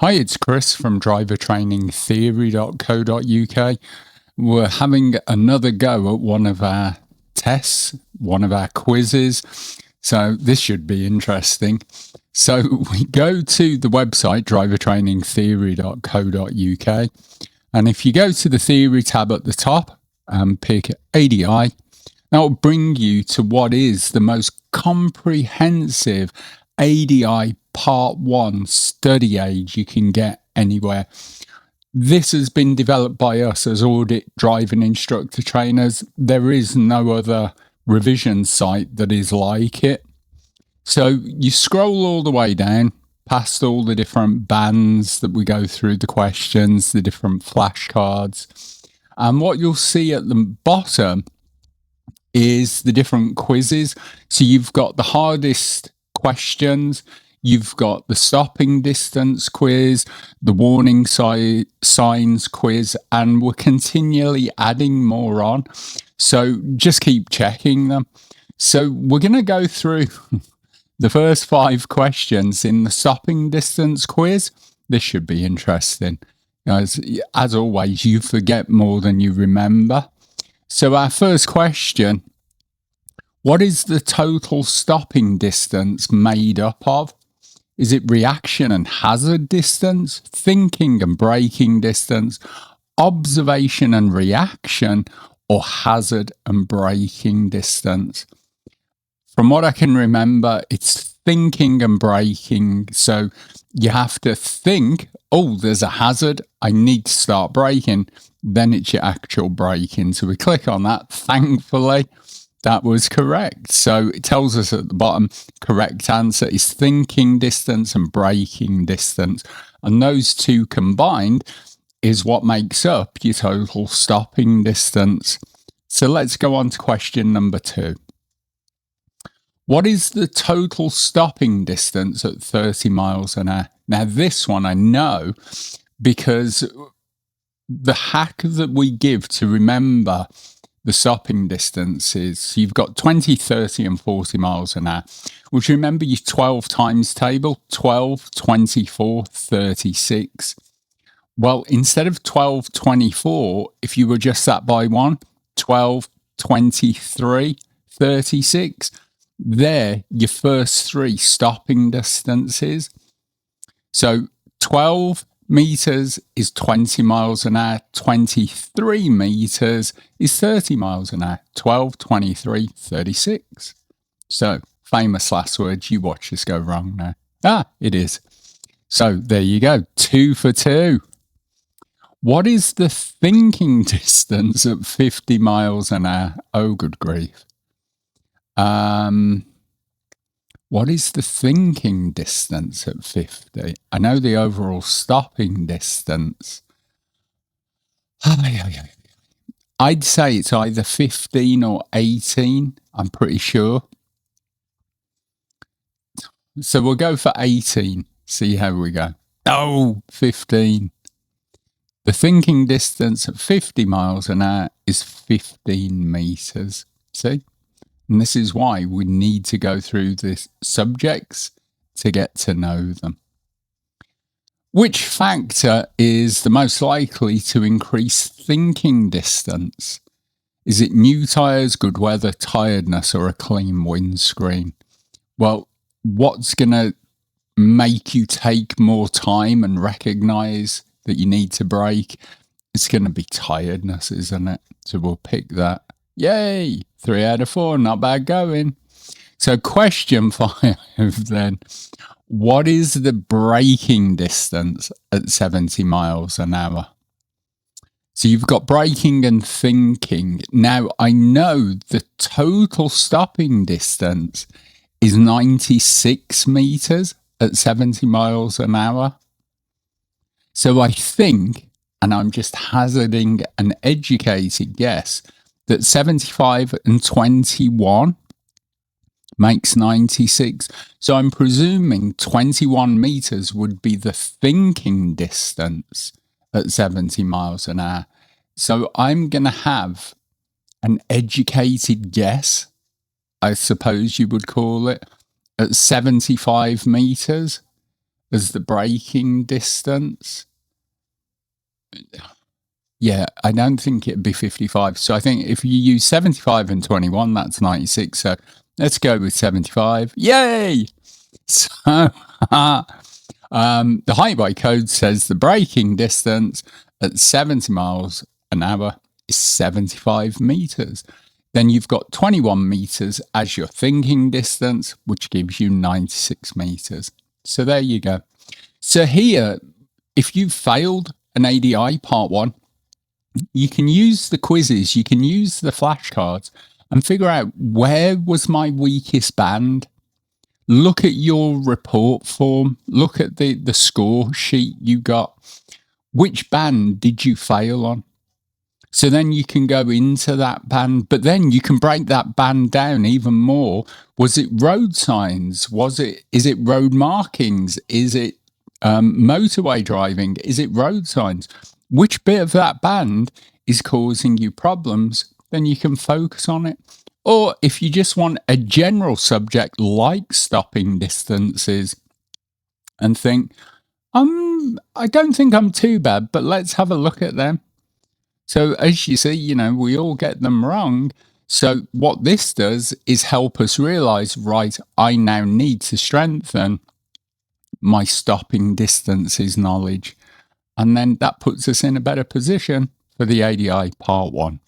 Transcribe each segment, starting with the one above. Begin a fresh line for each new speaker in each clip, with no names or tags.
Hi, it's Chris from drivertrainingtheory.co.uk. We're having another go at one of our tests, one of our quizzes. So this should be interesting. So we go to the website, drivertrainingtheory.co.uk. And if you go to the theory tab at the top and pick ADI, that will bring you to what is the most comprehensive ADI Part 1 study aid you can get anywhere. This has been developed by us as ORDIT driving instructor trainers. There is no other revision site that is like it. So you scroll all the way down past all the different bands that we go through, the questions, the different flashcards. And what you'll see at the bottom is the different quizzes. So you've got the hardest questions, you've got the stopping distance quiz, the warning signs quiz, and we're continually adding more on. So just keep checking them. So we're going to go through the first 5 questions in the stopping distance quiz. This should be interesting. As always, you forget more than you remember. So our first question, what is the total stopping distance made up of? Is it reaction and hazard distance, thinking and braking distance, observation and reaction, or hazard and braking distance? From what I can remember, it's thinking and braking. So you have to think, oh, there's a hazard, I need to start braking. Then it's your actual braking. So we click on that. Thankfully, that was correct. So it tells us at the bottom, correct answer is thinking distance and braking distance. And those two combined is what makes up your total stopping distance. So let's go on to question number 2. What is the total stopping distance at 30 miles an hour? Now, this one I know because the hack that we give to remember the stopping distances, you've got 20, 30 and 40 miles an hour, which remember your 12 times table, 12, 24, 36. Well, instead of 12, 24, if you adjust that by 1, 12, 23, 36, they're your first 3 stopping distances. So 12 meters is 20 miles an hour, 23 meters is 30 miles an hour, 12, 23, 36. So famous last words, you watch this go wrong now. It is. So there you go, 2 for 2. What is the thinking distance at 50 miles an hour? Oh, good grief. What is the thinking distance at 50? I know the overall stopping distance. I'd say it's either 15 or 18. I'm pretty sure. So we'll go for 18. See how we go. Oh, 15. The thinking distance at 50 miles an hour is 15 meters. See? And this is why we need to go through the subjects to get to know them. Which factor is the most likely to increase thinking distance? Is it new tyres, good weather, tiredness, or a clean windscreen? Well, what's going to make you take more time and recognise that you need to brake? It's going to be tiredness, isn't it? So we'll pick that. Yay! 3 out of 4, not bad going. So question 5 then. What is the braking distance at 70 miles an hour? So you've got braking and thinking. Now, I know the total stopping distance is 96 meters at 70 miles an hour. So I think, and I'm just hazarding an educated guess, that 75 and 21 makes 96. So I'm presuming 21 meters would be the thinking distance at 70 miles an hour. So I'm going to have an educated guess, I suppose you would call it, at 75 meters. as the braking distance. Yeah, I don't think it'd be 55. So I think if you use 75 and 21, that's 96. So let's go with 75. Yay! So the highway code says the braking distance at 70 miles an hour is 75 meters. Then you've got 21 meters as your thinking distance, which gives you 96 meters. So there you go. So here, if you failed an ADI Part 1, you can use the quizzes, you can use the flashcards and figure out where was my weakest band. Look at your report form, look at the score sheet you got. Which band did you fail on? So then you can go into that band, but then you can break that band down even more. Was it road signs? Is it road markings? Is it motorway driving? Is it road signs? Which bit of that band is causing you problems? Then you can focus on it. Or if you just want a general subject like stopping distances and think, I don't think I'm too bad, but let's have a look at them. So as you see, we all get them wrong. So what this does is help us realize, right, I now need to strengthen my stopping distances knowledge. And then that puts us in a better position for the ADI Part 1.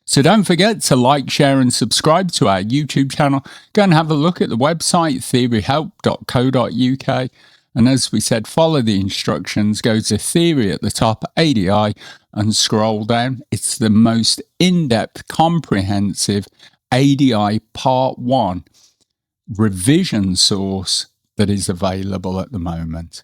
So don't forget to like, share and subscribe to our YouTube channel. Go and have a look at the website, theoryhelp.co.uk. And as we said, follow the instructions, go to theory at the top, ADI, and scroll down. It's the most in-depth, comprehensive ADI Part 1 revision source that is available at the moment.